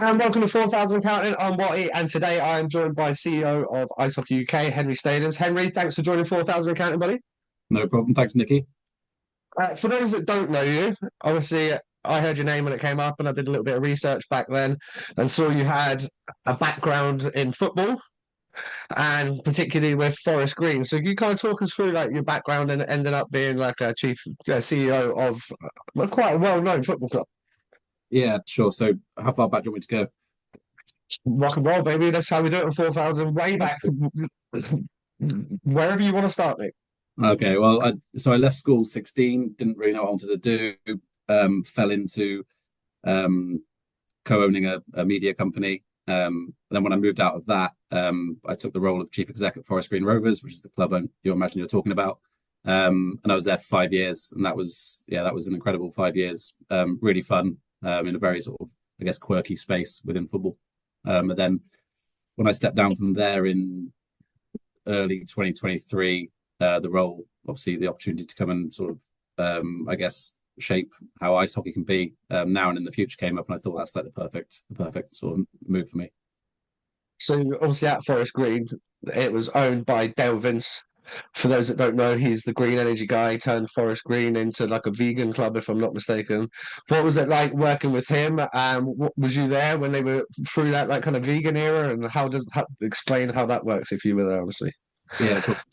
And welcome to 4,000 Counting. I'm Watty, and today I am joined by CEO of Ice Hockey UK, Henry Staelens. Henry, thanks for joining 4,000 Counting, buddy. No problem. Thanks, Nikki. For those that don't know you, obviously I heard your name when it came up, and I did a little bit of research back then, and saw you had a background in football, and particularly with Forrest Green. So can you kind of talk us through like your background and ending up being like a chief CEO of quite a well-known football club? Yeah, sure. So how far back do you want me to Rock and roll, baby. That's how we do it in 4,000, way back, wherever you want to start, mate. go? Okay, well, I left school 16, didn't really know what I wanted to do, fell into um, co-owning a media company. Then when I moved out of that, I took the role of chief exec at Forrest Green Rovers, which is the club you imagine you're talking about. And I was there for 5 years, and that was an incredible 5 years. Really fun, in a very sort of, I guess, quirky space within football. And then when I stepped down from there in early 2023, the role, obviously, the opportunity to come and sort of, I guess, shape how ice hockey can be now and in the future came up, and I thought that's like the perfect sort of move for me. So obviously at Forest Green, it was owned by Dale Vince. For those that don't know, he's the green energy guy, turned Forest Green into like a vegan club, if I'm not mistaken. What was it like working with him? What, was you there when they were through that like kind of vegan era? And explain how that works if you were there, obviously? Yeah, of course.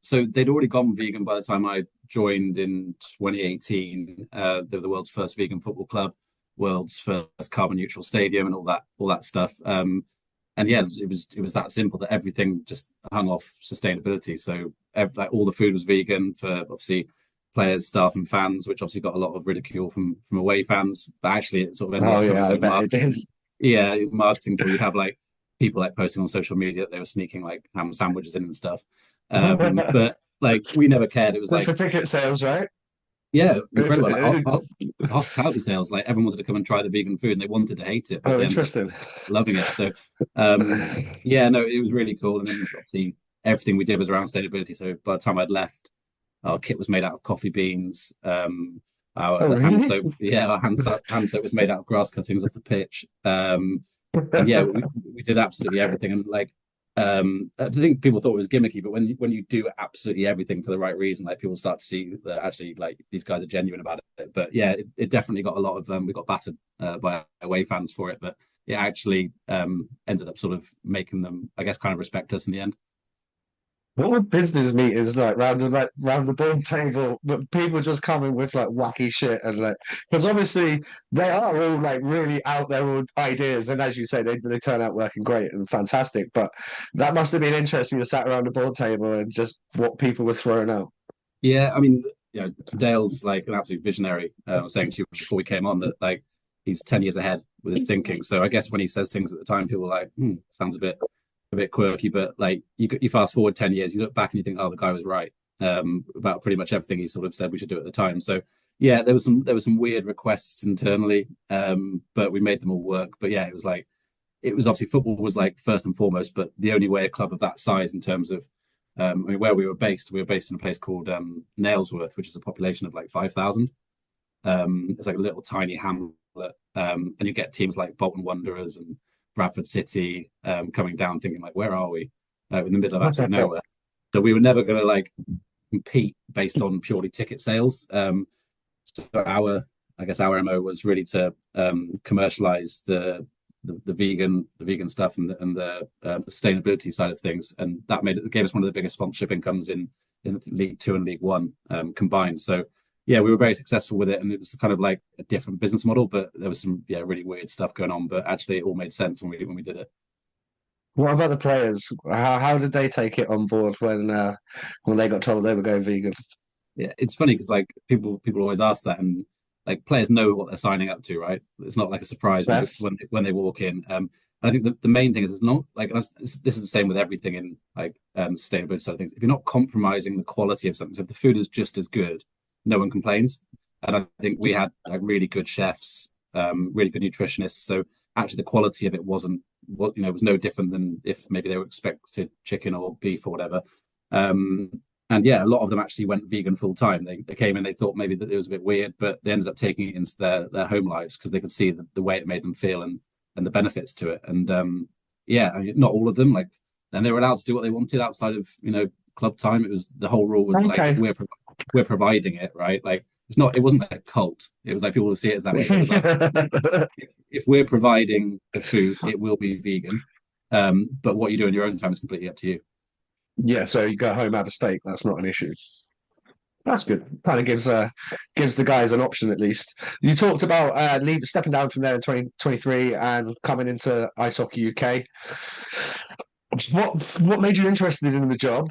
So they'd already gone vegan by the time I joined in 2018. They were the world's first vegan football club, world's first carbon neutral stadium, and all that stuff. And yeah, it was that simple that everything just hung off sustainability. So like all the food was vegan for obviously players, staff, and fans, which obviously got a lot of ridicule from away fans. But actually, it sort of ended Oh up yeah, coming I to bet it is. yeah, marketing tool. You'd have like people like posting on social media that they were sneaking like ham sandwiches in and stuff. But like we never cared. It was Good like, for ticket sales, right? yeah, Good for- incredible. Like hospitality sales, like everyone wanted to come and try the vegan food and they wanted to hate it, but Oh, they ended up interesting. loving it. So yeah, no, it was really cool. And then obviously everything we did was around sustainability. So by the time I'd left, our kit was made out of coffee beans. Oh, Our hand really? soap, yeah, our hand soap was made out of grass cuttings off the pitch. And yeah, we did absolutely everything. And like, I think people thought it was gimmicky, but when you do absolutely everything for the right reason, like people start to see that actually like these guys are genuine about it. But yeah, it definitely got a lot of we got battered by away fans for it, but it actually ended up sort of making them, I guess, kind of respect us in the end. What were business meetings like round the board table, but people just coming with like wacky shit and like because obviously they are all like really out there with ideas, and as you say, they turn out working great and fantastic. But that must have been interesting. You sat around the board table and just what people were throwing out. Yeah, I mean, Dale's like an absolute visionary. I was saying to you before we came on that like he's 10 years ahead with his thinking. So I guess when he says things at the time, people are like, sounds a bit quirky, but like you fast forward 10 years, you look back and you think, oh, the guy was right about pretty much everything he sort of said we should do at the time. So yeah, there was some weird requests internally, but we made them all work. But yeah, it was obviously football was like first and foremost, but the only way a club of that size in terms of I mean, where we were based in a place called Nailsworth, which is a population of like 5,000. It's like a little tiny hamlet, and you get teams like Bolton Wanderers and Bradford City coming down, thinking like, where are we? In the middle of absolutely nowhere. So we were never going to like compete based on purely ticket sales. So I guess our MO was really to commercialize the vegan stuff and the sustainability side of things, and that gave us one of the biggest sponsorship incomes in League Two and League One combined. So yeah, we were very successful with it, and it was kind of like a different business model, but there was some really weird stuff going on. But actually, it all made sense when we did it. What about the players? How did they take it on board when they got told they were going vegan? Yeah, it's funny because like people always ask that, and like players know what they're signing up to, right? It's not like a surprise Steph? when they walk in. I think the main thing is it's not like this is the same with everything in like sustainability side of things. If you're not compromising the quality of something, so if the food is just as good, no one complains. And I think we had like really good chefs, really good nutritionists. So actually, the quality of it wasn't what was no different than if maybe they were expected chicken or beef or whatever. Um, and yeah, a lot of them actually went vegan full time. They came in, they thought maybe that it was a bit weird, but they ended up taking it into their home lives because they could see the way it made them feel, and and the benefits to it. And yeah, I mean, not all of them, like, and they were allowed to do what they wanted outside of, club time. It was, the whole rule was like, Okay. if we're providing it, right? Like, it wasn't like a cult. It was like, people will see it as that way. But it was like, if we're providing the food, it will be vegan. But what you do in your own time is completely up to you. Yeah, so you go home, have a steak. That's not an issue. That's good. Kind of gives the guys an option at least. You talked about stepping down from there in 2023 and coming into Ice Hockey UK. What made you interested in the job?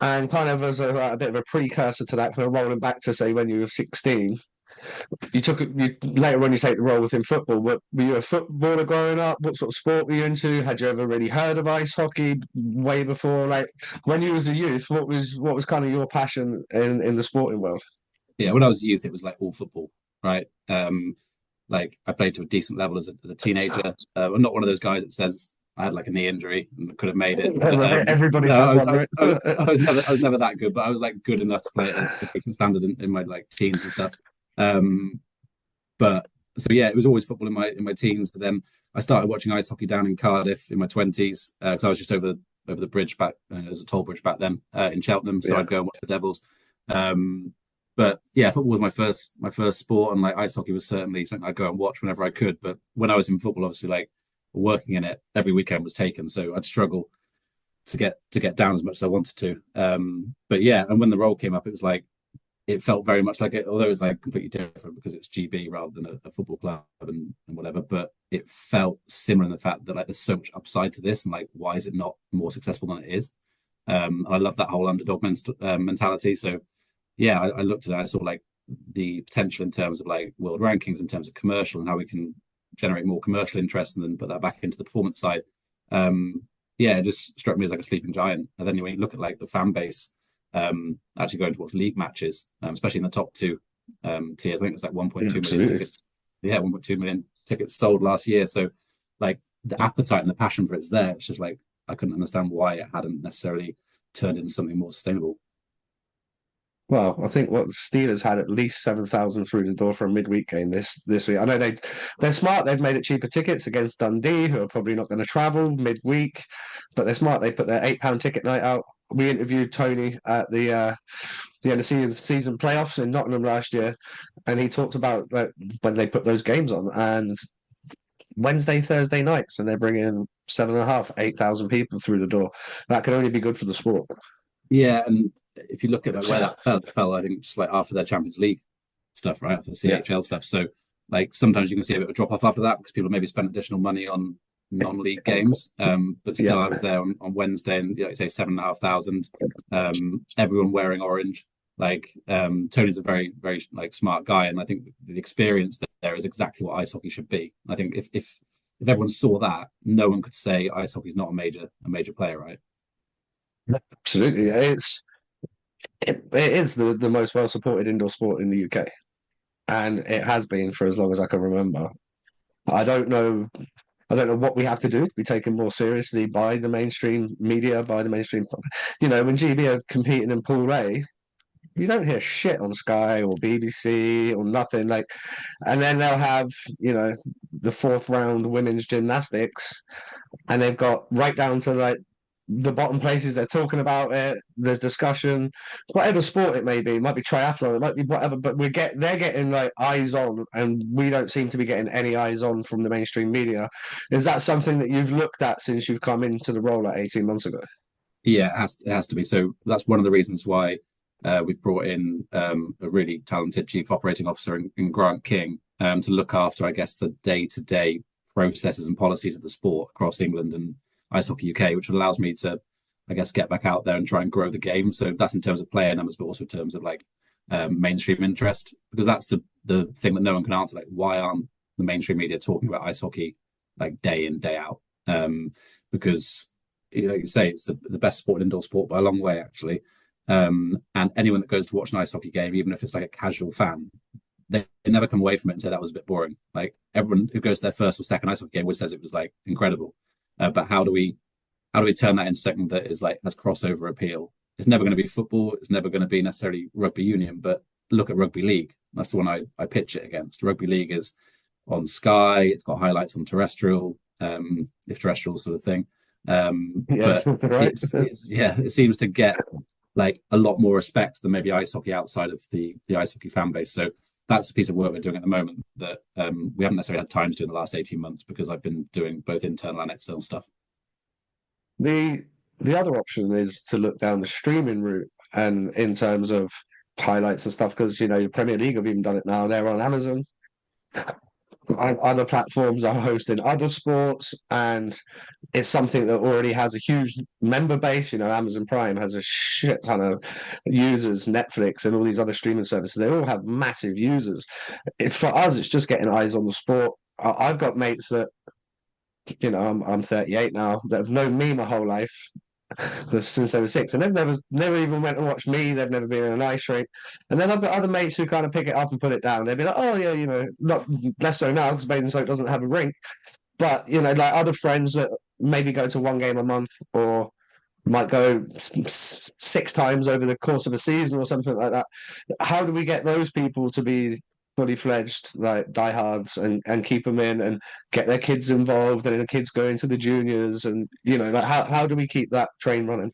And kind of as a bit of a precursor to that, kind of rolling back to say when you were 16, later on you take the role within football. Were you a footballer growing up? What sort of sport were you into? Had you ever really heard of ice hockey way before? Like when you was a youth, what was kind of your passion in the sporting world? Yeah, when I was a youth, it was like all football, right? Like, I played to a decent level as a teenager. I'm not one of those guys that says I had like a knee injury and could have made it. But, Everybody's no, had one, right? I was never that good, but I was like good enough to play at a decent standard in my like teens and stuff. But so yeah, it was always football in my teens. Then I started watching ice hockey down in Cardiff in my 20s, because I was just over the bridge back. There was a toll bridge back then in Cheltenham, so Yeah. I'd go and watch the Devils. But yeah, football was my first sport, and like ice hockey was certainly something I'd go and watch whenever I could. But when I was in football, obviously, like, working in it, every weekend was taken, so I'd struggle to get down as much as I wanted to. But yeah, and when the role came up, it was like, it felt very much like it, although it was like completely different because it's GB rather than a football club and whatever. But it felt similar in the fact that like there's so much upside to this, and like, why is it not more successful than it is? And I love that whole underdog mentality. So yeah, I looked at it. I saw like the potential in terms of like world rankings, in terms of commercial, and how we can generate more commercial interest and then put that back into the performance side. Yeah, it just struck me as like a sleeping giant. And then when you look at like the fan base, actually going to watch league matches, especially in the top two tiers, I think it was like 1.2 million tickets. Yeah, 1.2 million tickets sold last year. So like the appetite and the passion for it's there. It's just like, I couldn't understand why it hadn't necessarily turned into something more sustainable. Well, I think what the Steelers had at least 7,000 through the door for a midweek game this week. I know they're smart. They've made it cheaper tickets against Dundee, who are probably not going to travel midweek, but they're smart. They put their £8 ticket night out. We interviewed Tony at the end of season playoffs in Nottingham last year, and he talked about when they put those games on, and Wednesday, Thursday nights, and they're bringing 7,500, 8,000 people through the door. That can only be good for the sport. Yeah, and if you look at like where that fell, I think just like after their Champions League stuff, right, after the CHL stuff. So like sometimes you can see a bit of a drop off after that because people maybe spent additional money on non-league games. But still, I was there on Wednesday, and like say 7,500. Everyone wearing orange. Like Tony's a very very like smart guy, and I think the experience there is exactly what ice hockey should be. I think if everyone saw that, no one could say ice hockey's not a major player, right? Absolutely, it is the most well supported indoor sport in the UK, and it has been for as long as I can remember. I don't know. I don't know what we have to do to be taken more seriously by the mainstream media, by the mainstream. When GB are competing in Pool A, you don't hear shit on Sky or BBC or nothing like, and then they'll have the fourth round women's gymnastics, and they've got right down to like the bottom places they're talking about it. There's discussion, whatever sport it may be. It might be triathlon, it might be whatever. But they're getting like eyes on, and we don't seem to be getting any eyes on from the mainstream media. Is that something that you've looked at since you've come into the role like 18 months ago? Yeah, it has to be. So that's one of the reasons why we've brought in a really talented chief operating officer in Grant King to look after, I guess, the day-to-day processes and policies of the sport across England and Ice Hockey UK, which allows me to, I guess, get back out there and try and grow the game. So that's in terms of player numbers, but also in terms of like mainstream interest, because that's the thing that no one can answer. Like, why aren't the mainstream media talking about ice hockey like day in, day out? Because like you say, it's the best sport, indoor sport by a long way, actually. And anyone that goes to watch an ice hockey game, even if it's like a casual fan, they never come away from it and say that was a bit boring. Like everyone who goes to their first or second ice hockey game always says it was like incredible. But how do we turn that into something that is like has crossover appeal? It's never going to be football. It's never going to be necessarily rugby union. But look at rugby league. That's the one I pitch it against. Rugby league is on Sky. It's got highlights on terrestrial, if terrestrial sort of thing. Yeah, But right. it's yeah, it seems to get like a lot more respect than maybe ice hockey outside of the ice hockey fan base. So that's a piece of work we're doing at the moment that we haven't necessarily had time to do in the last 18 months because I've been doing both internal and external stuff. The the other option is to look down the streaming route and in terms of highlights and stuff, because the Premier League have even done it now. They're on Amazon. Other platforms are hosting other sports, and it's something that already has a huge member base. Amazon Prime has a shit ton of users, Netflix and all these other streaming services, they all have massive users. For us, it's just getting eyes on the sport. I've got mates that, I'm 38 now, that have known me my whole life since they were six, and they've never even went and watched me. They've never been in an ice rink. And then I've got other mates who kind of pick it up and put it down. They'd be like, "Oh yeah, not less so now because Basingstoke doesn't have a rink." But like other friends that maybe go to one game a month or might go six times over the course of a season or something like that. How do we get those people to be fully fledged like diehards and keep them in and get their kids involved and the kids go into the juniors, and like how do we keep that train running?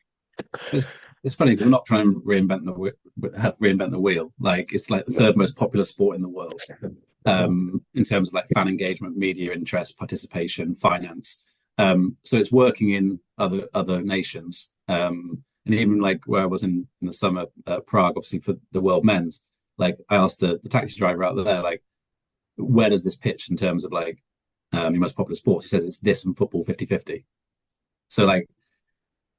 It's funny because we're not trying to reinvent the wheel. Like it's like the third most popular sport in the world in terms of like fan engagement, media interest, participation, finance. So it's working in other nations. And even like where I was in the summer at Prague, obviously for the World Men's, like I asked the taxi driver out there, like, where does this pitch in terms of like your most popular sports? He says it's this and football 50-50. So like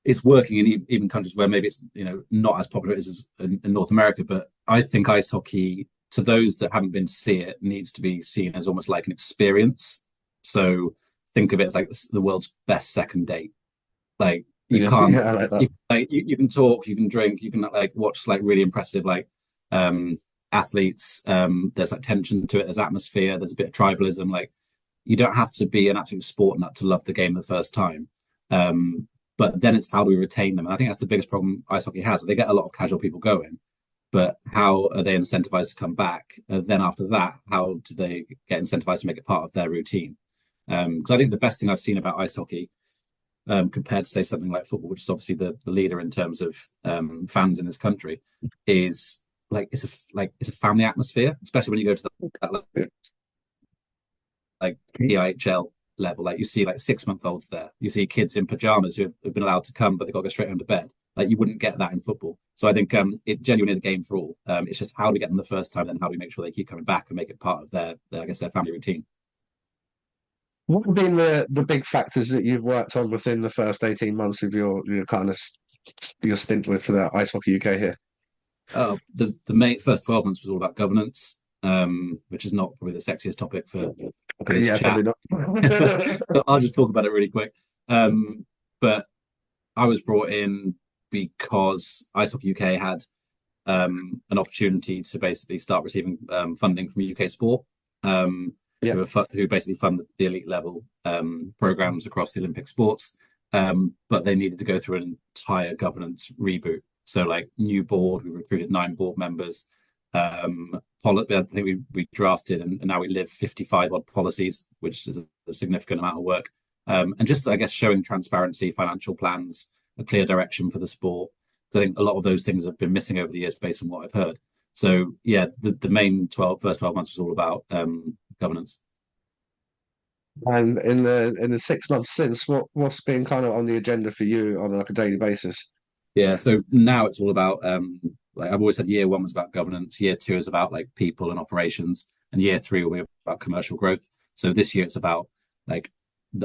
it's working in even countries where maybe it's not as popular as in North America. But I think ice hockey, to those that haven't been to see it, needs to be seen as almost like an experience. So think of it as like the world's best second date. Like you can't, Yeah, I like that. you can talk, you can drink, you can like watch like really impressive like athletes. There's like tension to it, there's atmosphere, there's a bit of tribalism. Like you don't have to be an absolute sport nut to love the game the first time. But then it's how do we retain them? And I think that's the biggest problem ice hockey has. They get a lot of casual people going, but how are they incentivized to come back? Then after that, how do they get incentivized to make it part of their routine? Because I think the best thing I've seen about ice hockey, compared to say something like football, which is obviously the leader in terms of fans in this country, is like it's a family atmosphere, especially when you go to that like EIHL level. Like you see like 6-month-olds there, you see kids in pajamas who have been allowed to come, but they've got to go straight home to bed. Like you wouldn't get that in football. So I think it genuinely is a game for all. It's just how do we get them the first time, then how do we make sure they keep coming back and make it part of their I guess their family routine. What have been the big factors that you've worked on within the first 18 months of your kind of your stint with the Ice Hockey UK here? The main first 12 months was all about governance, which is not probably the sexiest topic for this Yeah, chat. probably not. So I'll just talk about it really quick. But I was brought in because Ice Hockey UK had an opportunity to basically start receiving funding from UK Sport, who basically fund the elite level programs across the Olympic sports. But they needed to go through an entire governance reboot. So like new board, we recruited 9 board members. I think we drafted and now we live 55 odd policies, which is a significant amount of work. And just I guess showing transparency, financial plans, a clear direction for the sport. I think a lot of those things have been missing over the years based on what I've heard. So yeah, the main first 12 months was all about governance. And in the 6 months since, what's been kind of on the agenda for you on like a daily basis? Yeah, so now it's all about like I've always said, year 1 was about governance, year 2 is about like people and operations, and year 3 will be about commercial growth. So this year it's about like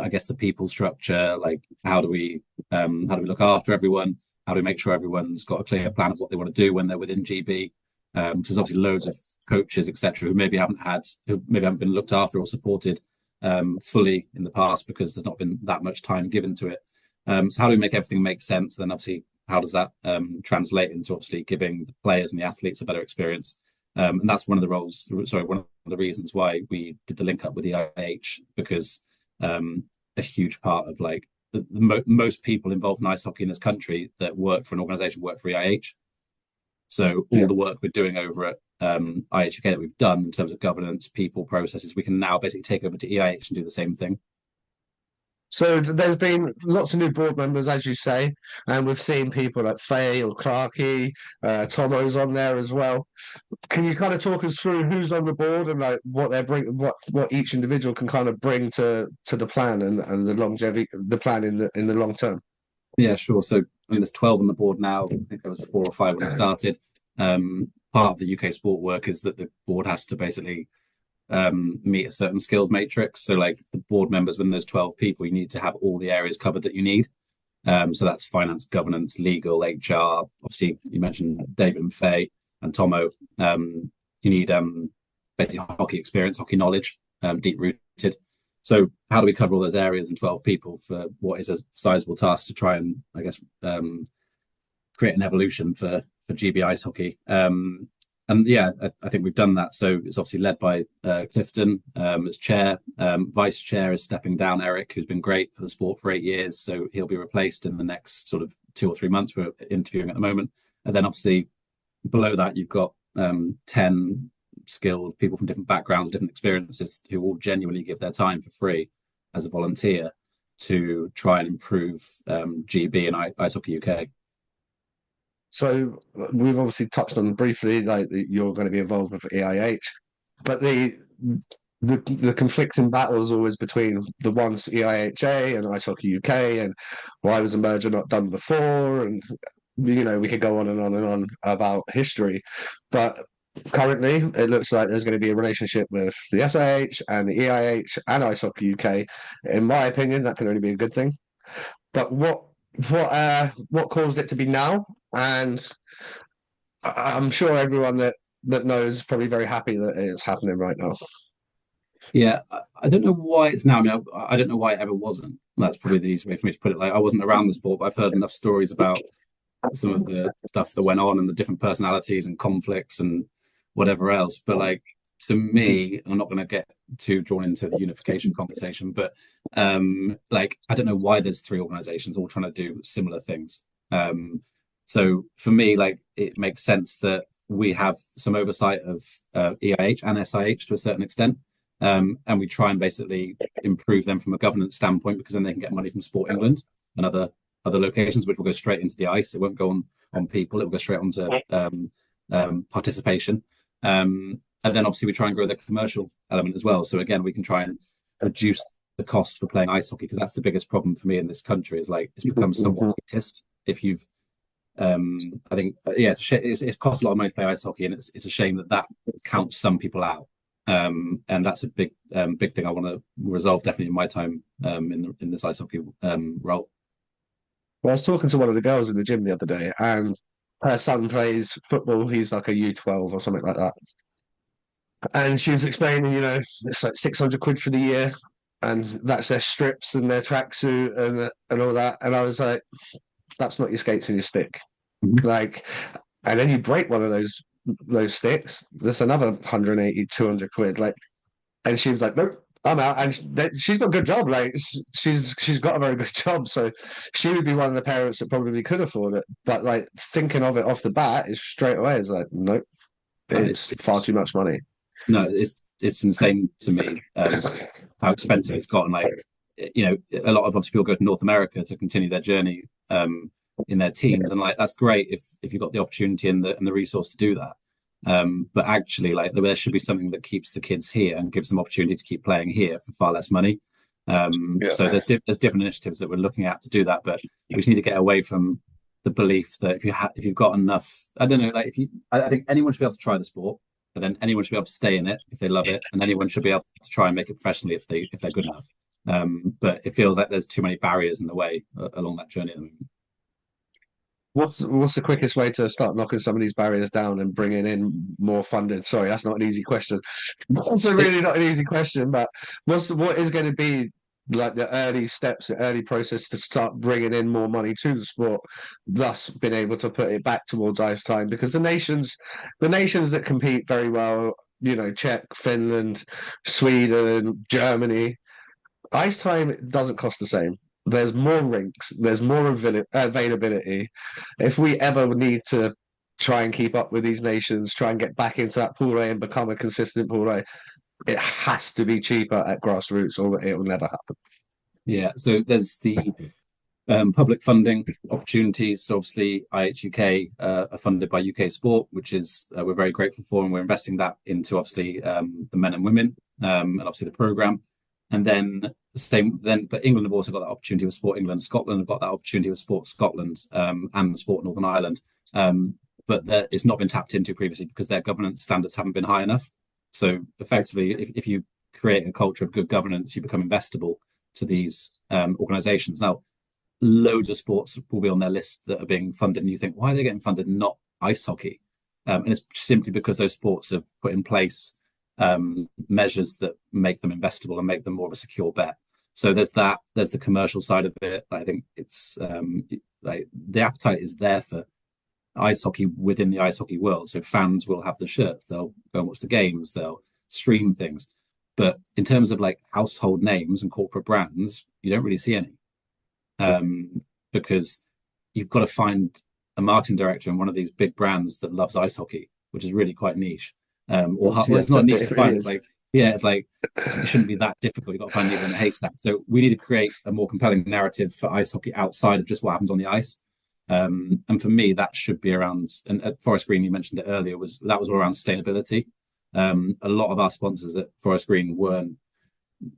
I guess the people structure, like how do we look after everyone? How do we make sure everyone's got a clear plan of what they want to do when they're within GB? Because there's obviously loads of coaches, etc., who maybe haven't been looked after or supported fully in the past because there's not been that much time given to it. So how do we make everything make sense? Then obviously, how does that translate into obviously giving the players and the athletes a better experience? And that's one of the reasons why we did the link up with the IH, because a huge part of like most people involved in ice hockey in this country that work for an organisation work for EIH. So all the work we're doing over at IHUK that we've done in terms of governance, people, processes, we can now basically take over to EIH and do the same thing. So there's been lots of new board members, as you say, and we've seen people like Faye or Clarkey, Tomo's on there as well. Can you kind of talk us through who's on the board and like what they're bring, what each individual can kind of bring to the plan and the longevity, the plan in the long term? Yeah, sure. So I mean, there's 12 on the board now. I think there was 4 or 5 when I started. Part of the UK sport work is that the board has to basically meet a certain skills matrix. So like the board members, when there's 12 people, you need to have all the areas covered that you need. So that's finance, governance, legal, HR. Obviously, you mentioned David and Faye and Tomo. You need basically hockey experience, hockey knowledge, deep rooted. So how do we cover all those areas in 12 people for what is a sizable task to try and, I guess, create an evolution for GB ice hockey? And yeah, I think we've done that. So it's obviously led by Clifton as chair. Vice chair is stepping down, Eric, who's been great for the sport for 8 years. So he'll be replaced in the next sort of 2 or 3 months. We're interviewing at the moment. And then obviously below that, you've got 10 skilled people from different backgrounds, different experiences, who will genuinely give their time for free as a volunteer to try and improve GB and Ice Hockey UK. So we've obviously touched on briefly, like you're going to be involved with EIH, but the conflicting battles always between the once EIHA and Ice Hockey UK, and why was a merger not done before, and we could go on and on and on about history, but currently it looks like there's going to be a relationship with the SIH and the EIH and Ice Hockey UK. In my opinion, that can only be a good thing. But what caused it to be now? And I'm sure everyone that knows is probably very happy that it's happening right now. Yeah, I don't know why it's now. I mean, I don't know why it ever wasn't. That's probably the easy way for me to put it. Like, I wasn't around the sport, but I've heard enough stories about some of the stuff that went on and the different personalities and conflicts and whatever else. But like, to me, I'm not going to get too drawn into the unification conversation, but like, I don't know why there's 3 organizations all trying to do similar things. So for me, like, it makes sense that we have some oversight of EIH and SIH to a certain extent. And we try and basically improve them from a governance standpoint, because then they can get money from Sport England and other locations, which will go straight into the ice. It won't go on people. It will go straight onto participation. And then obviously we try and grow the commercial element as well. So again, we can try and reduce the cost for playing ice hockey, because that's the biggest problem for me in this country, is like it's become somewhat elitist. If you've I think it's cost a lot of money to play ice hockey, and it's a shame that counts some people out. And that's a big thing I want to resolve definitely in my time in this ice hockey role. Well, I was talking to one of the girls in the gym the other day, and her son plays football. He's like a U12 or something like that. And she was explaining, it's like 600 quid for the year, and that's their strips and their tracksuit and all that. And I was like, that's not your skates and your stick. Mm-hmm. Like, and then you break one of those sticks, there's another 180, 200 quid. Like, and she was like, nope, I'm out. And she's got a good job. Like, she's got a very good job. So she would be one of the parents that probably could afford it. But like, thinking of it off the bat is straight away, it's like, nope, it's far too much money. No, it's insane to me how expensive it's gotten. Like, a lot of obviously people go to North America to continue their journey in their teens, and like, that's great if you've got the opportunity and the resource to do that. But actually, like, there should be something that keeps the kids here and gives them opportunity to keep playing here for far less money. So there's different initiatives that we're looking at to do that, but we just need to get away from the belief that if you've got enough, I don't know, like, I think anyone should be able to try the sport, but then anyone should be able to stay in it if they love it, and anyone should be able to try and make it professionally if they're good enough. But it feels like there's too many barriers in the way along that journey at the moment. What's the quickest way to start knocking some of these barriers down and bringing in more funding? Sorry, that's not an easy question. That's really not an easy question, but what is going to be like the early steps, the early process to start bringing in more money to the sport, thus being able to put it back towards ice time? Because the nations that compete very well, Czech, Finland, Sweden, Germany, ice time doesn't cost the same. There's more rinks, there's more availability. If we ever need to try and keep up with these nations, try and get back into that pool A and become a consistent pool A, it has to be cheaper at grassroots or it will never happen. Yeah, so there's the public funding opportunities. So obviously, IHUK are funded by UK Sport, which is we're very grateful for, and we're investing that into obviously the men and women, and obviously the program. And then the same, but England have also got that opportunity with Sport England. Scotland have got that opportunity with Sport Scotland, and Sport Northern Ireland. But it's not been tapped into previously because their governance standards haven't been high enough. So effectively, if you create a culture of good governance, you become investable to these organisations. Now, loads of sports will be on their list that are being funded, and you think, why are they getting funded, not ice hockey? And it's simply because those sports have put in place measures that make them investable and make them more of a secure bet. So there's that. There's the commercial side of it. I think it's like the appetite is there for ice hockey within the ice hockey world. So fans will have the shirts. They'll go and watch the games. They'll stream things. But in terms of like household names and corporate brands, you don't really see any. Because you've got to find a marketing director in one of these big brands that loves ice hockey, which is really quite niche. Well, it's not niche to find. It's like, yeah, it's like it shouldn't be that difficult. You've got to find needle in a haystack. So we need to create a more compelling narrative for ice hockey outside of just what happens on the ice. And for me, that should be around. And at Forrest Green, you mentioned it earlier, was all around sustainability. A lot of our sponsors at Forrest Green weren't.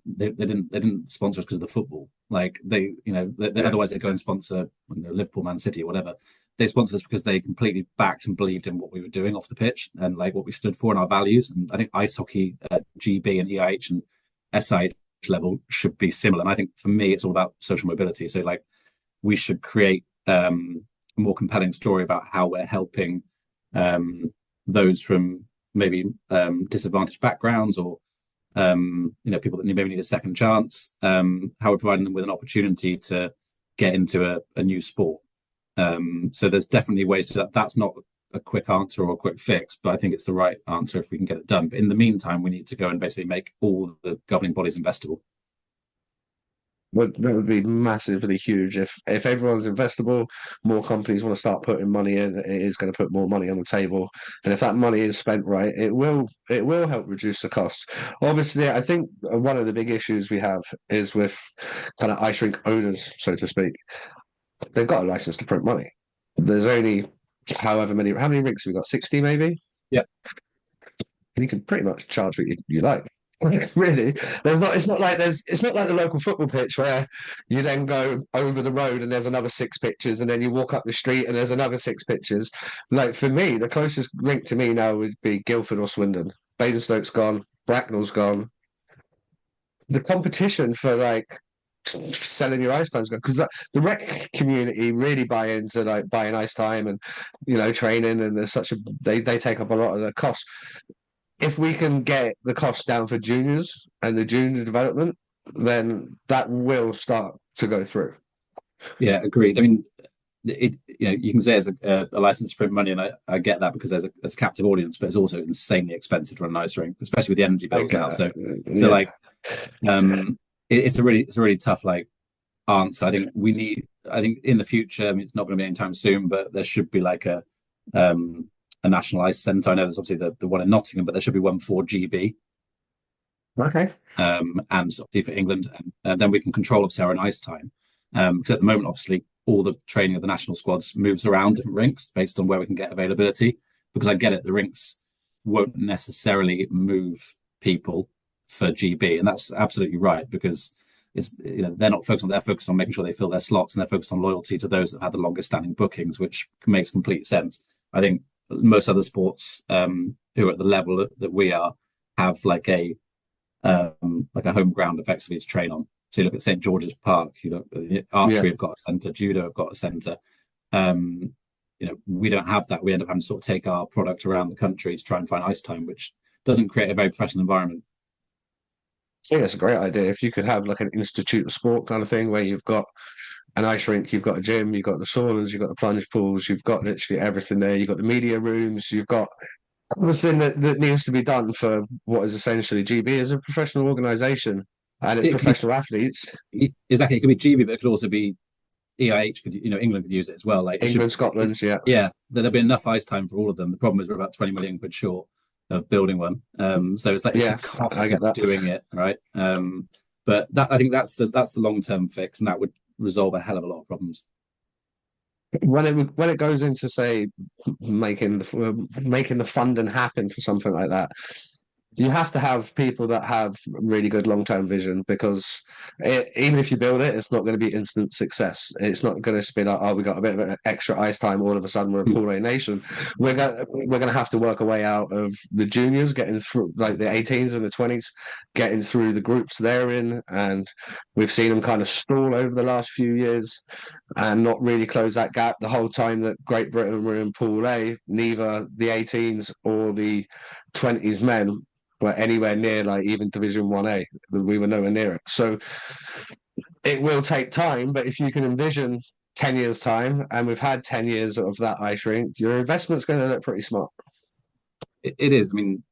They didn't sponsor us because of the football. Like they otherwise they go and sponsor Liverpool, Man City, or whatever. They sponsored us because they completely backed and believed in what we were doing off the pitch and like what we stood for and our values. And I think ice hockey at GB and EIH and SIH level should be similar. And I think for me, it's all about social mobility. So like we should create a more compelling story about how we're helping those from maybe disadvantaged backgrounds or people that maybe need a second chance, how we're providing them with an opportunity to get into a new sport. So there's definitely ways to that. That's not a quick answer or a quick fix, but I think it's the right answer if we can get it done. But in the meantime, we need to go and basically make all the governing bodies investable. That would be massively huge if everyone's investable, more companies want to start putting money in, it is going to put more money on the table. And if that money is spent right, it will help reduce the cost. Obviously, I think one of the big issues we have is with kind of ice rink owners, so to speak. They've got a license to print money. There's only how many rinks have we got? 60 maybe? Yeah. You can pretty much charge what you like. Really, it's not like the local football pitch where you then go over the road and there's another 6 pitches and then you walk up the street and there's another 6 pitches. Like for me, the closest rink to me now would be Guildford or Swindon. Basingstoke's gone, Bracknell's gone. The competition for like selling your ice time's gone because the rec community really buy into like buying ice time and training, and there's they take up a lot of the cost. If we can get the cost down for juniors and the junior development, then that will start to go through. Yeah, agreed. I mean, you can say it's a license to print money, and I get that because there's a captive audience, but it's also insanely expensive to run an ice rink, especially with the energy bills now. So like, it's a really tough like answer. I think in the future, I mean, it's not going to be anytime soon, but there should be like a national ice centre. I know there's obviously the one in Nottingham, but there should be one for GB. Okay. And obviously for England, and then we can control obviously our own ice time. Because at the moment, obviously, all the training of the national squads moves around different rinks based on where we can get availability. Because I get it, the rinks won't necessarily move people for GB, and that's absolutely right because it's they're not focused on they're focused on making sure they fill their slots, and they're focused on loyalty to those that have had the longest standing bookings, which makes complete sense. I think most other sports who are at the level that we are have like a home ground effectively to train on. So you look at St George's Park, archery have got a centre, judo have got a centre. We don't have that. We end up having to sort of take our product around the country to try and find ice time, which doesn't create a very professional environment. I think that's a great idea. If you could have like an institute of sport kind of thing where you've got an ice rink, you've got a gym, you've got the saunas, you've got the plunge pools, you've got literally everything there. You've got the media rooms, you've got everything that needs to be done for what is essentially GB as a professional organisation and it's professional athletes. Exactly. It could be GB, but it could also be EIH could, England could use it as well. Like it should, England, Scotland, yeah. yeah, there'll be enough ice time for all of them. The problem is we're about 20 million quid short of building one. So it's like it's the Yeah, I cost get of that. doing it, right? But I think that's the long-term fix, and that would resolve a hell of a lot of problems. When it goes into, say, making the funding happen for something like that, you have to have people that have really good long-term vision, because even if you build it, it's not going to be instant success. It's not going to be like, oh, we got a bit of extra ice time, all of a sudden we're a pool A nation. We're going to have to work a way out of the juniors, getting through, like the 18s and the 20s, getting through the groups they're in, and we've seen them kind of stall over the last few years and not really close that gap. The whole time that Great Britain were in pool A, neither the 18s or the 20s men were anywhere near, like, even Division 1A. We were nowhere near it. So it will take time, but if you can envision 10 years' time, and we've had 10 years of that ice rink, your investment's going to look pretty smart. It is. I mean,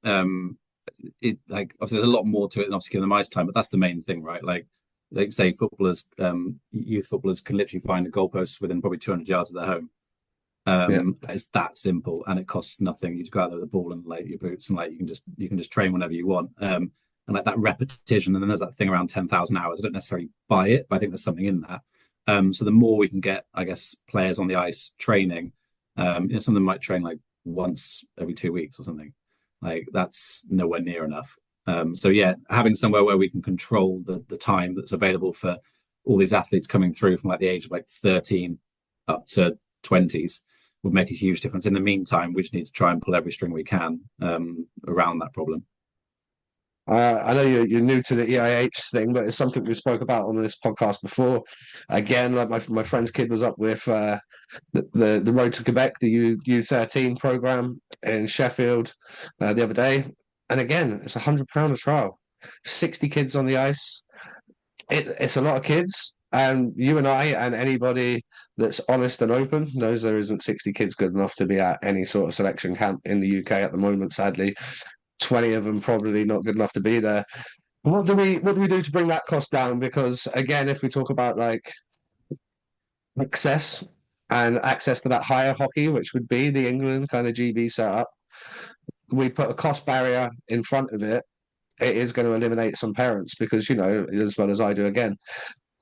it like obviously there's a lot more to it than obviously giving them ice time, but that's the main thing, right? Like say footballers, youth footballers can literally find a goalpost within probably 200 yards of their home. Yeah. It's that simple, and it costs nothing. You just go out there with the ball and like your boots, and like you can just train whenever you want. And like that repetition, and then there's that thing around 10,000 hours. I don't necessarily buy it, but I think there's something in that. So the more we can get, I guess, players on the ice training, some of them might train like once every 2 weeks or something. Like that's nowhere near enough. So yeah, having somewhere where we can control the time that's available for all these athletes coming through from like the age of like 13 up to 20s would make a huge difference. In the meantime, we just need to try and pull every string we can around that problem. I know you're new to the EIH thing, but it's something we spoke about on this podcast before. Again, like my friend's kid was up with the Road to Quebec, the U13 program in Sheffield the other day, and again, it's £100 a trial, 60 kids on the ice. It's a lot of kids, and you and I and anybody that's honest and open knows there isn't 60 kids good enough to be at any sort of selection camp in the UK at the moment, sadly. 20 of them probably not good enough to be there. What do we do to bring that cost down? Because again, if we talk about like access access to that higher hockey, which would be the England kind of GB setup, we put a cost barrier in front of it. It is going to eliminate some parents, because, as well as I do, again,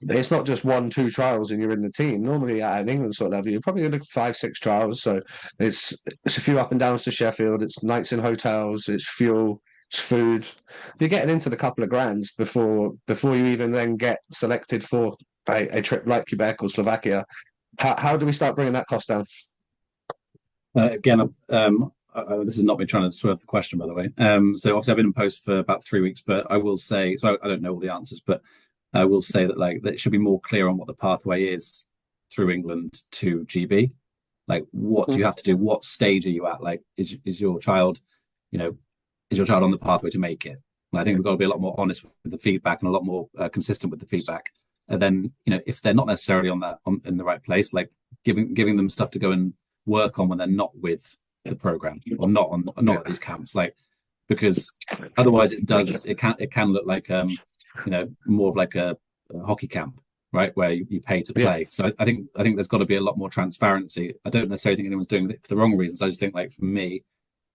it's not just 1-2 trials and you're in the team. Normally at an England sort of level, you're probably going to 5-6 trials. So it's a few up and downs to Sheffield. It's nights in hotels. It's fuel. It's food. You're getting into the couple of grands before you even then get selected for a trip like Quebec or Slovakia. How do we start bringing that cost down? Again, this is not me trying to swerve the question, by the way. So obviously I've been in post for about 3 weeks, but I will say, so I don't know all the answers, but I will say that like that it should be more clear on what the pathway is through England to GB. Like, what do you have to do? What stage are you at? Like, is your child, is your child on the pathway to make it? And I think we've got to be a lot more honest with the feedback and a lot more consistent with the feedback. And then, if they're not necessarily in the right place, like giving them stuff to go and work on when they're not with the program or not at these camps, like, because otherwise it can look like more of like a hockey camp, right, where you pay to play. So I think there's got to be a lot more transparency. I don't necessarily think anyone's doing it for the wrong reasons. I just think, like, for me,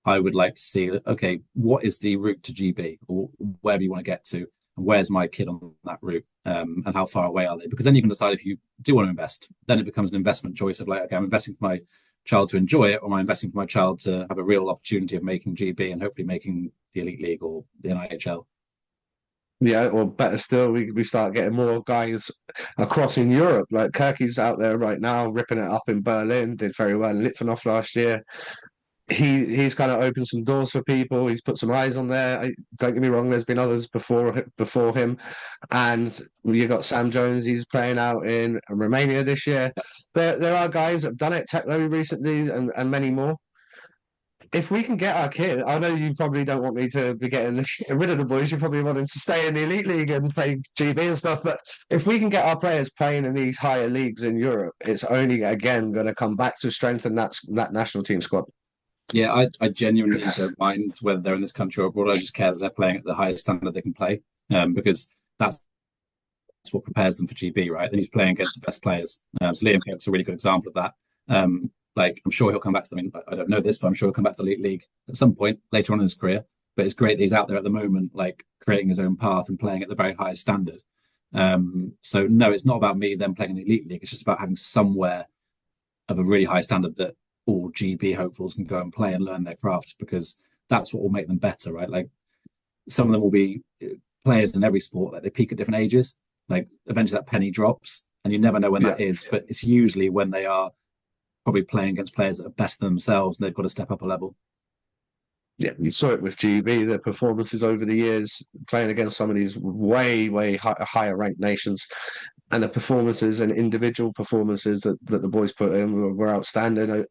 I would like to see, okay, what is the route to GB or wherever you want to get to, and where's my kid on that route, and how far away are they? Because then you can decide if you do want to invest. Then it becomes an investment choice of like, okay, I'm investing for my child to enjoy it, or am I investing for my child to have a real opportunity of making GB and hopefully making the Elite League or the NIHL? Yeah, or better still, we start getting more guys across in Europe. Like Kirky's out there right now, ripping it up in Berlin. Did very well in Litvinov last year. He's kind of opened some doors for people. He's put some eyes on there. Don't get me wrong, there's been others before him, and you got Sam Jones. He's playing out in Romania this year. There are guys that have done it. Teklo recently, and many more. If we can get our kid, I know you probably don't want me to be getting rid of the boys. You probably want them to stay in the Elite League and play GB and stuff. But if we can get our players playing in these higher leagues in Europe, it's only again going to come back to strengthen that national team squad. Yeah, I genuinely don't mind whether they're in this country or abroad. I just care that they're playing at the highest standard they can play, because that's what prepares them for GB, right? Then he's playing against the best players. So Liam Cook's a really good example of that. Like, I'm sure he'll come back to, I mean, I don't know this, but I'm sure he'll come back to the league at some point later on in his career. But it's great that he's out there at the moment, like creating his own path and playing at the very highest standard. So no, it's not about me then playing in the elite league. It's just about having somewhere of a really high standard that all GB hopefuls can go and play and learn their craft, because that's what will make them better, right? Like, some of them will be players in every sport, like they peak at different ages. Like, eventually that penny drops, and you never know when that is, but it's usually when they are probably playing against players that are better than themselves and they've got to step up a level. Yeah, you saw it with GB, the performances over the years, playing against some of these way higher ranked nations, and the performances and individual performances that the boys put in were outstanding.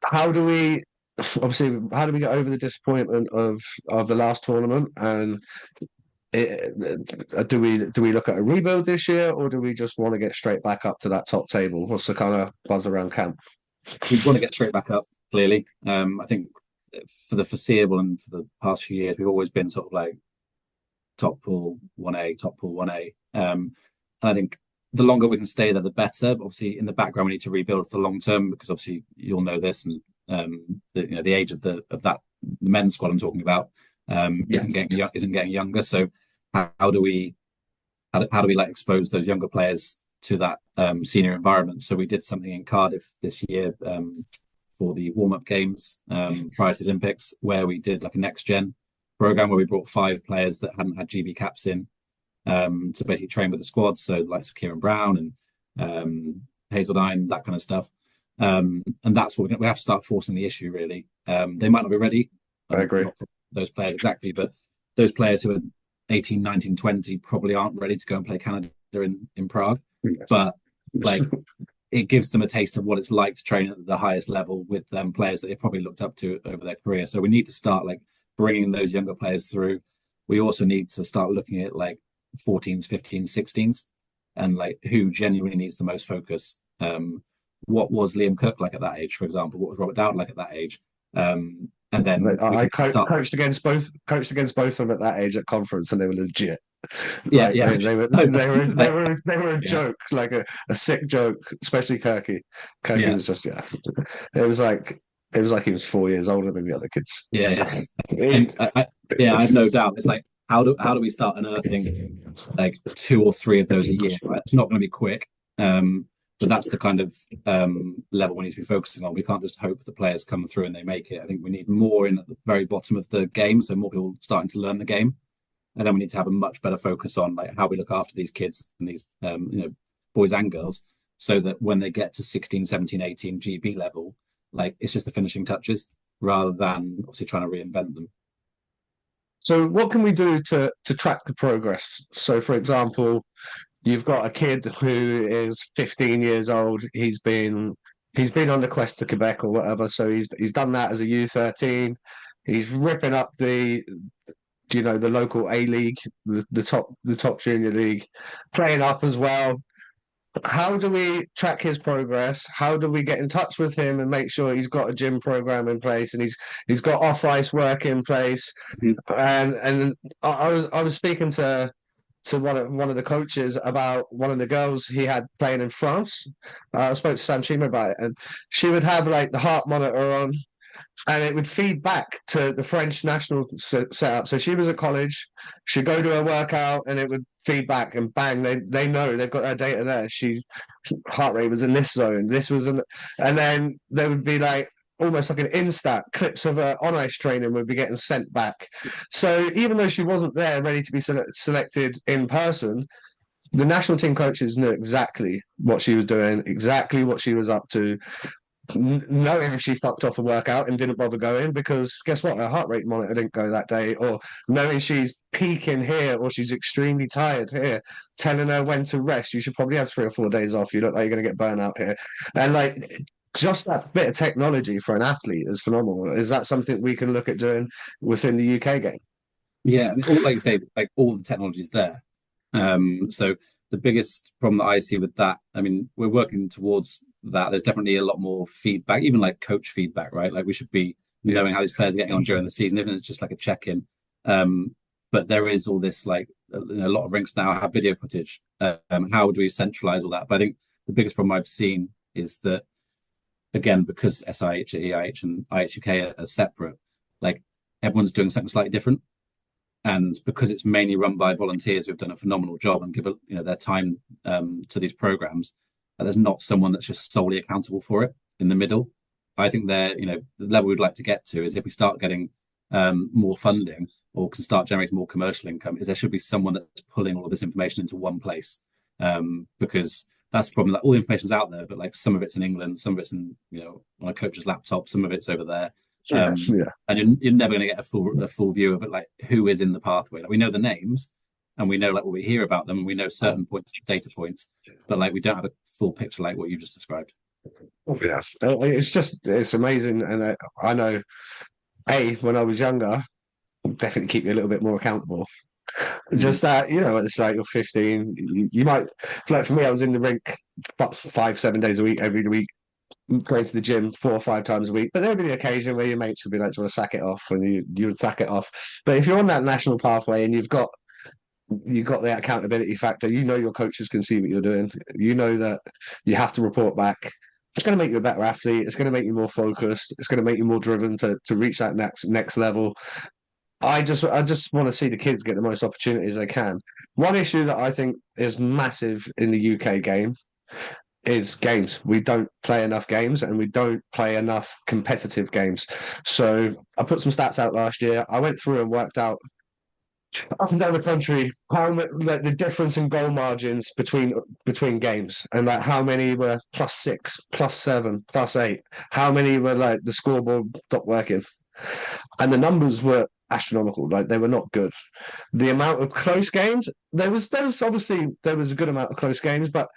How do we, obviously, how do we get over the disappointment of the last tournament? And do we look at a rebuild this year, or do we just want to get straight back up to that top table? What's the kind of buzz around camp? We want to get straight back up, clearly. I think for the foreseeable and for the past few years, we've always been sort of like top pool 1A, top pool 1A. And I think the longer we can stay there, the better. But obviously, in the background, we need to rebuild for the long term, because obviously you'll know this, and the age of the men's squad I'm talking about isn't getting younger. So how do we like expose those younger players to that senior environment? So we did something in Cardiff this year for the warm-up games prior to the Olympics, where we did like a next gen program where we brought 5 players that hadn't had GB caps in to basically train with the squad. So the likes of Kieran Brown and Hazeldine, that kind of stuff. And that's what we have to start forcing the issue, really. They might not be ready. I agree. Not for those players exactly, but those players who are 18, 19, 20 probably aren't ready to go and play Canada in Prague. But like, it gives them a taste of what it's like to train at the highest level with players that they've probably looked up to over their career. So we need to start like bringing those younger players through. We also need to start looking at like 14s, 15s, 16s, and like who genuinely needs the most focus. What was Liam Cook like at that age, for example? What was Robert Dowd like at that age? And then I coached against both of them at that age at conference, and they were legit. Yeah, like, yeah. They were a joke, like a sick joke, especially Kirky. Kirky was just It was like he was 4 years older than the other kids. Yeah. And I have no doubt. It's like, how do we start unearthing like 2 or 3 of those a year? Right? It's not going to be quick. But that's the kind of level we need to be focusing on. We can't just hope the players come through and they make it. I think we need more in at the very bottom of the game, so more people starting to learn the game. And then we need to have a much better focus on like how we look after these kids and these boys and girls, so that when they get to 16, 17, 18 GB level, like it's just the finishing touches rather than obviously trying to reinvent them. So what can we do to track the progress? So, for example, you've got a kid who is 15 years old. He's been on the quest to Quebec or whatever. So he's done that as a U13. He's ripping up the local A League, the top junior league, playing up as well. How do we track his progress? How do we get in touch with him and make sure he's got a gym program in place and he's got off ice work in place? Mm-hmm. And I was speaking to one of the coaches about one of the girls he had playing in France. I spoke to Sam Chima about it, and she would have like the heart monitor on, and it would feed back to the French national setup. So she was at college, she'd go to her workout, and it would feed back, and bang, they know they've got her data there. She's heart rate was in this zone, this was in, and then there would be like almost like an instat clips of her on ice training would be getting sent back. So even though she wasn't there ready to be selected in person, the national team coaches knew exactly what she was doing, exactly what she was up to, knowing if she fucked off a workout and didn't bother going, because guess what, her heart rate monitor didn't go that day, or knowing she's peaking here or she's extremely tired here, telling her when to rest. You should probably have 3 or 4 days off, you look like you're going to get burnt out here. And like, just that bit of technology for an athlete is phenomenal. Is that something we can look at doing within the UK game? Yeah, I mean, like you say, like all the technology is there. So the biggest problem that I see with that, I mean, we're working towards that. There's definitely a lot more feedback, even like coach feedback, right? Like we should be knowing how these players are getting on during the season, even if it's just like a check-in. But there is all this like a lot of rinks now have video footage. How do we centralize all that? But I think the biggest problem I've seen is that, again, because SIH, EIH, and IHUK are separate, like everyone's doing something slightly different. And because it's mainly run by volunteers who've done a phenomenal job and give their time to these programs, there's not someone that's just solely accountable for it in the middle. I think the level we'd like to get to is if we start getting more funding or can start generating more commercial income, is there should be someone that's pulling all of this information into one place, because that's the problem. Like, all the information's out there, but like some of it's in England, some of it's in on a coach's laptop, some of it's over there. And you're never going to get a full view of it, like who is in the pathway. Like, we know the names and we know like what we hear about them and we know certain points, data points, but like we don't have a full picture like what you just described. Yeah, it's amazing. And I know, when I was younger, definitely keep you a little bit more accountable. Just that, it's like you're 15, you might, like for me, I was in the rink about 5-7 days a week, every week, going to the gym 4 or 5 times a week. But there'd be the occasion where your mates would be like, "Do you want to sack it off?" And you would sack it off. But if you're on that national pathway and you've got the accountability factor, your coaches can see what you're doing. You know that you have to report back. It's going to make you a better athlete. It's going to make you more focused. It's going to make you more driven to reach that next level. I just want to see the kids get the most opportunities they can. One issue that I think is massive in the UK game is games. We don't play enough games and we don't play enough competitive games. So I put some stats out last year. I went through and worked out up and down the country how like the difference in goal margins between games, and like how many were +6, +7, +8, how many were like the scoreboard stopped working, and the numbers were astronomical. Like, they were not good. The amount of close games, there was obviously a good amount of close games, but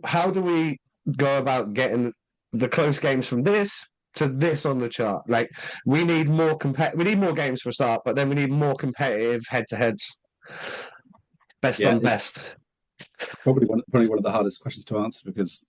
how do we go about getting the close games from this to this on the chart? Like, we need more games for a start, but then we need more competitive head-to-heads, best on best. Probably one of the hardest questions to answer, because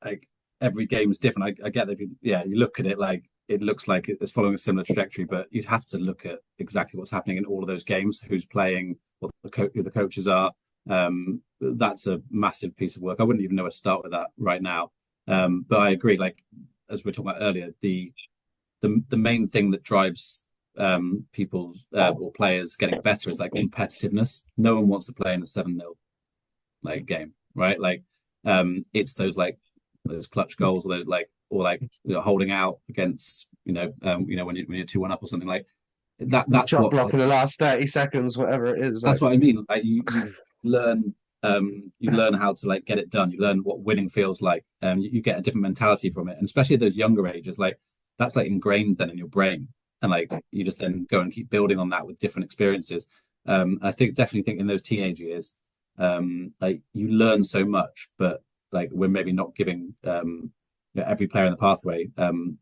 like every game is different. I get that. You look at it, like it looks like it's following a similar trajectory, but you'd have to look at exactly what's happening in all of those games, who's playing, what who the coaches are. That's a massive piece of work. I wouldn't even know where to start with that right now. But I agree, like, as we were talking about earlier, the main thing that drives people or players getting better is like competitiveness. No one wants to play in a 7-0 like game, right? Like, it's those clutch goals, or those holding out against when you're 2-1 up or something like that. That's shot what block in the last 30 seconds, whatever it is. That's what I mean. Like, you learn how to like get it done. You learn what winning feels like. You get a different mentality from it, and especially at those younger ages, like that's like ingrained then in your brain, and like you just then go and keep building on that with different experiences. I definitely think in those teenage years, like you learn so much, but like we're maybe not giving every player in the pathway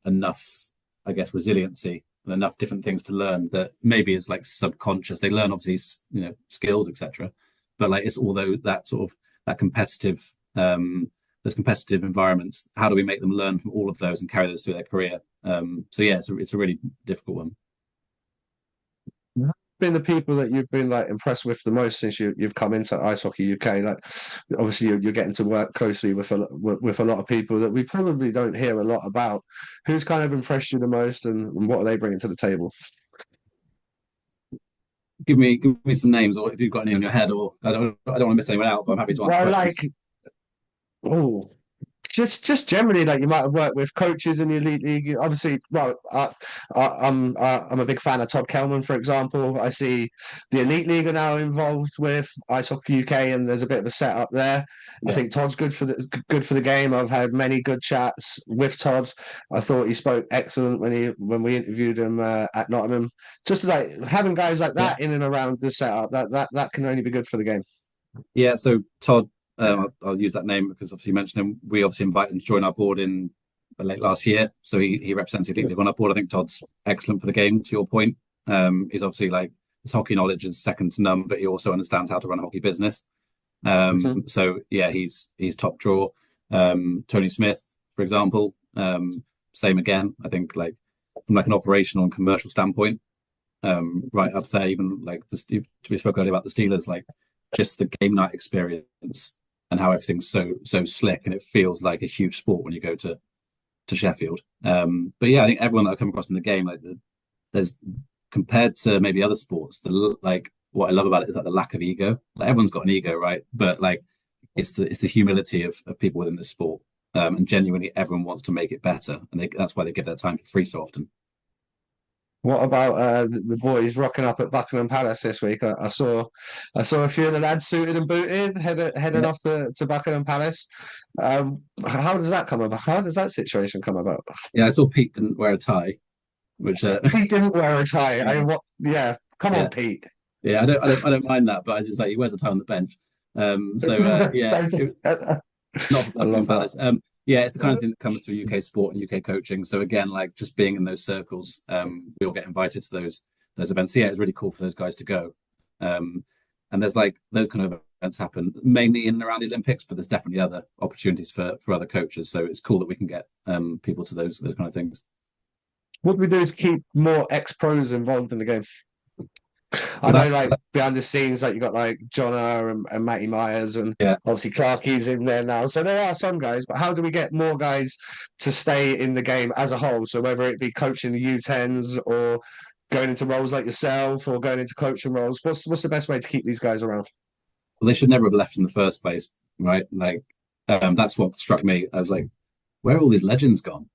enough, I guess, resiliency and enough different things to learn that maybe is like subconscious. They learn obviously skills, etc., but like it's all that sort of that competitive those competitive environments. How do we make them learn from all of those and carry those through their career? It's a really difficult one. Been the people that you've been like impressed with the most since you've come into Ice Hockey UK? Like, obviously you're getting to work closely with a lot of people that we probably don't hear a lot about. Who's kind of impressed you the most, and what are they bringing to the table? Give me some names, or if you've got any on your head, or I don't want to miss anyone out, but I'm happy to answer questions. Just generally, like, you might have worked with coaches in the elite league. Obviously, well, I'm a big fan of Todd Kelman, for example. I see the elite league are now involved with Ice Hockey UK, and there's a bit of a setup there. I think Todd's good for the game. I've had many good chats with Todd. I thought he spoke excellent when we interviewed him at Nottingham. Just like having guys like that in and around the setup, that can only be good for the game. Yeah. So Todd. I'll use that name because obviously you mentioned him. We obviously invited him to join our board in late last year. So he represents the elite league on our board. I think Todd's excellent for the game, to your point. He's obviously like, his hockey knowledge is second to none, but he also understands how to run a hockey business. So yeah, he's top draw. Tony Smith, for example, same again. I think like from like an operational and commercial standpoint, right up there. Even like we spoke earlier about the Steelers, like just the game night experience and how everything's so slick, and it feels like a huge sport when you go to Sheffield. But yeah, I think everyone that I come across in the game, like there's compared to maybe other sports, like what I love about it is like the lack of ego. Like everyone's got an ego, right? But like it's the humility of people within the sport. And genuinely, everyone wants to make it better, and that's why they give their time for free so often. What about the boys rocking up at Buckingham Palace this week? I saw a few of the lads suited and booted heading Yeah, off to Buckingham Palace. How does that come about? How does that situation come about? yeah. I saw Pete didn't wear a tie, which He didn't wear a tie. I yeah, mean, what? Yeah, come on, yeah, Pete. yeah. I don't mind that, but I just like he wears a tie on the bench. Yeah, not for I Buckingham love that. Palace. Yeah, it's the kind of thing that comes through UK sport and UK coaching. So again, like just being in those circles, we all get invited to those events. So yeah, it's really cool for those guys to go. Um, and there's like those kind of events happen mainly in and around the Olympics, but there's definitely other opportunities for other coaches. So it's cool that we can get people to those kind of things. What we do is keep more ex-pros involved in the game. I Well, know, like behind the scenes, like you got like Jono and Matty Myers, and yeah, obviously Clarkie's in there now. So there are some guys, but how do we get more guys to stay in the game as a whole? So whether it be coaching the U10s or going into roles like yourself or going into coaching roles, what's the best way to keep these guys around? well, they should never have left in the first place, right? Like that's what struck me. I was like, where are all these legends gone?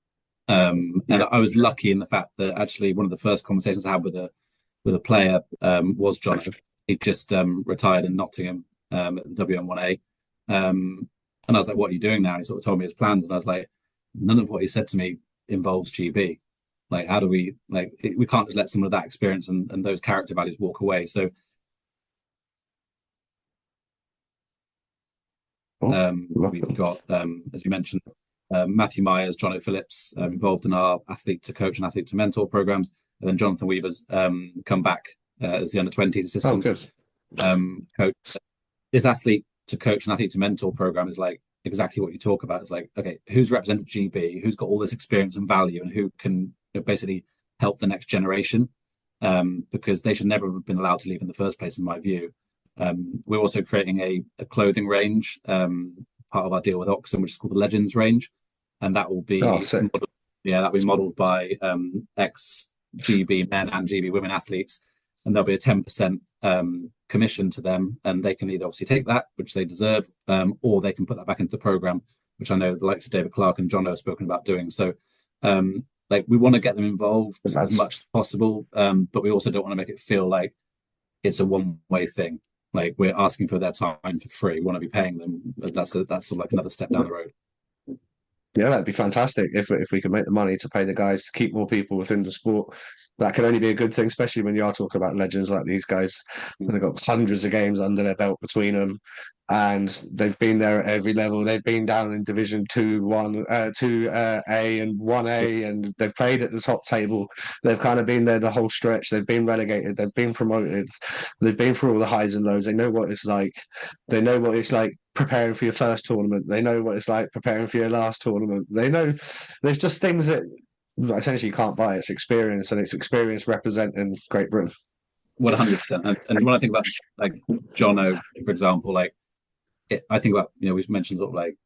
And Yeah. I was lucky in the fact that actually one of the first conversations I had with a player was John. He just retired in Nottingham at the WM1A. And I was like, what are you doing now? And he sort of told me his plans. And I was like, none of what he said to me involves GB. Like, how do we can't just let someone of that experience and those character values walk away. So Oh, we've got, as you mentioned, Matthew Myers, John O'Phillips involved in our athlete to coach and athlete to mentor programs. And then Jonathan Weaver's come back as the under 20s oh, assistant good. coach. This athlete to coach and athlete to mentor program is like exactly what you talk about. It's like, okay, who's represented GB, who's got all this experience and value, and who can basically help the next generation, because they should never have been allowed to leave in the first place, in my view. We're also creating a clothing range, part of our deal with Oxen, which is called the Legends range, and that will Oh, be sick. that'll be modelled by ex GB men and GB women athletes, and there'll be a 10% commission to them, and they can either obviously take that, which they deserve, or they can put that back into the program, which I know the likes of David Clark and John have spoken about doing. So, like we want to get them involved as That's much as possible, but we also don't want to make it feel like it's a one-way thing. Like we're asking for their time for free. We want to be paying them. That's sort of like another step down the road. Yeah, that'd be fantastic if we could make the money to pay the guys to keep more people within the sport. That can only be a good thing, especially when you are talking about legends like these guys. And they've got hundreds of games under their belt between them, and they've been there at every level. They've been down in Division Two, Two A, and One A, and they've played at the top table. They've kind of been there the whole stretch. They've been relegated. They've been promoted. They've been through all the highs and lows. They know what it's like. They know what it's like preparing for your first tournament. They know what it's like preparing for your last tournament. They know there's just things that essentially you can't buy. It's experience, and it's experience representing Great Britain. 100%. And when I think about like Jono, for example, like I think about we've mentioned sort of like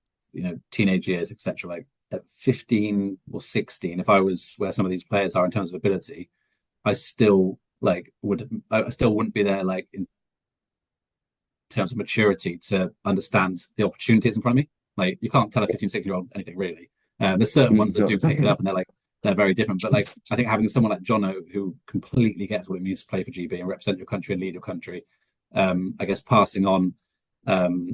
teenage years, etc. Like at 15 or 16, if I was where some of these players are in terms of ability, I still I still wouldn't be there like in terms of maturity to understand the opportunities in front of me. Like you can't tell a 15, 16-year-old anything really. There's certain ones that do pick it up and they're very different. But like I think having someone like Jono who completely gets what it means to play for GB and represent your country and lead your country, I guess passing on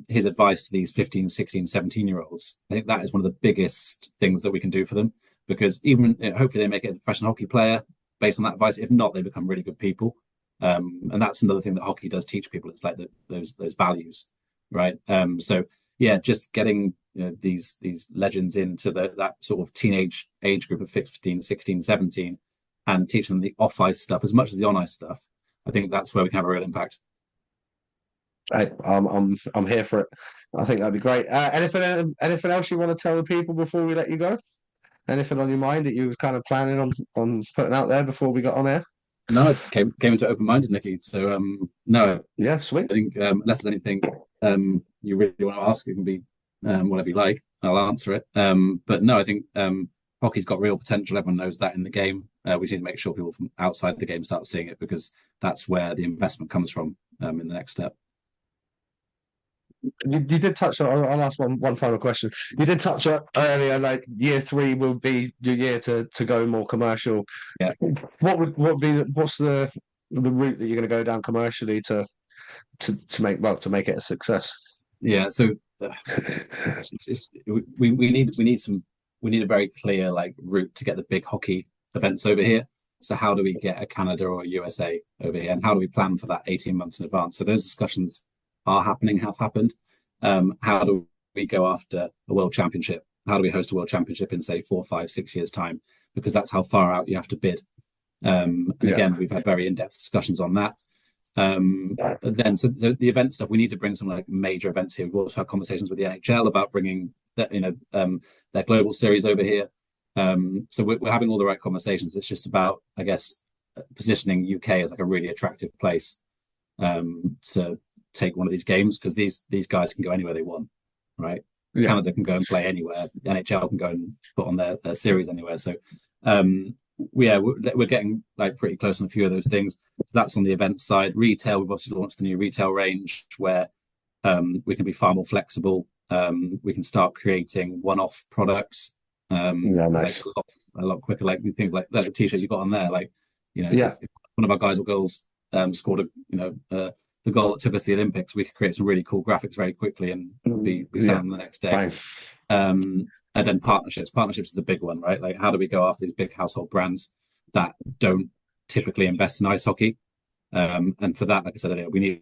his advice to these 15, 16, 17-year-olds, I think that is one of the biggest things that we can do for them, because even hopefully they make it as a professional hockey player based on that advice. If not, they become really good people. And that's another thing that hockey does teach people. It's like those values, right? So yeah, just getting these legends into that sort of teenage age group of 15, 16, 17, and teach them the off ice stuff as much as the on ice stuff. I think that's where we can have a real impact. I'm here for it. I think that'd be great. Anything else you want to tell the people before we let you go? Anything on your mind that you was kind of planning on putting out there before we got on air? No, it came into open-minded, Nicky. So no, Yeah, sweet. I think unless there's anything you really want to ask, it can be whatever you like. I'll answer it. But no, I think hockey's got real potential. Everyone knows that in the game. We need to make sure people from outside the game start seeing it because that's where the investment comes from in the next step. You did touch on. I'll ask one final question. You did touch on earlier, like year three will be your year to go more commercial. Yeah, What would be what's the route that you're going to go down commercially to make it a success? yeah. So uh, we need a very clear like route to get the big hockey events over here. So how do we get a Canada or a USA over here, and how do we plan for that 18 months in advance? So those discussions are happening, have happened. How do we go after a world championship? How do we host a world championship in say 4, 5, 6 years time? Because that's how far out you have to bid. And Yeah, again, we've had very in-depth discussions on that. So the event stuff, we need to bring some like major events here. We've also had conversations with the NHL about bringing that, their global series over here. So we're having all the right conversations. It's just about, I guess, positioning UK as like a really attractive place to take one of these games because these guys can go anywhere they want, right? yeah. Canada can go and play anywhere. The NHL can go and put on their series anywhere. So um, we're getting like pretty close on a few of those things. So that's on the event side. Retail, we've also launched a new retail range where we can be far more flexible. We can start creating one-off products Yeah, like nice. a lot quicker. Like we think like the t-shirt you got on there, like Yeah, if one of our guys or girls scored the goal that took us to the Olympics, we could create some really cool graphics very quickly and be yeah, selling them the next day. fine. And then partnerships. Partnerships is the big one, right? Like how do we go after these big household brands that don't typically invest in ice hockey? And for that, like I said earlier, we need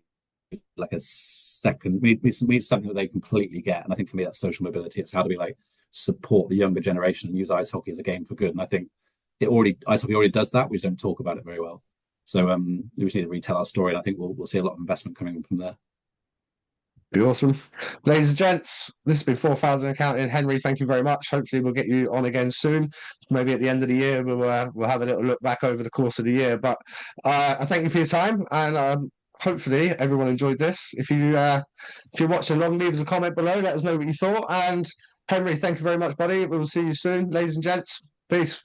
like a second. We need something that they completely get. And I think for me, that's social mobility. It's how do we like support the younger generation and use ice hockey as a game for good. And I think ice hockey already does that. We just don't talk about it very well. So we just need to retell our story, and I think we'll see a lot of investment coming from there. Be awesome. Ladies and gents, this has been 4,000 accounting. Henry, thank you very much. Hopefully we'll get you on again soon. Maybe at the end of the year, we'll have a little look back over the course of the year. But I thank you for your time, and hopefully everyone enjoyed this. If you're watching along, leave us a comment below. Let us know what you thought. And Henry, thank you very much, buddy. We will see you soon. Ladies and gents, peace.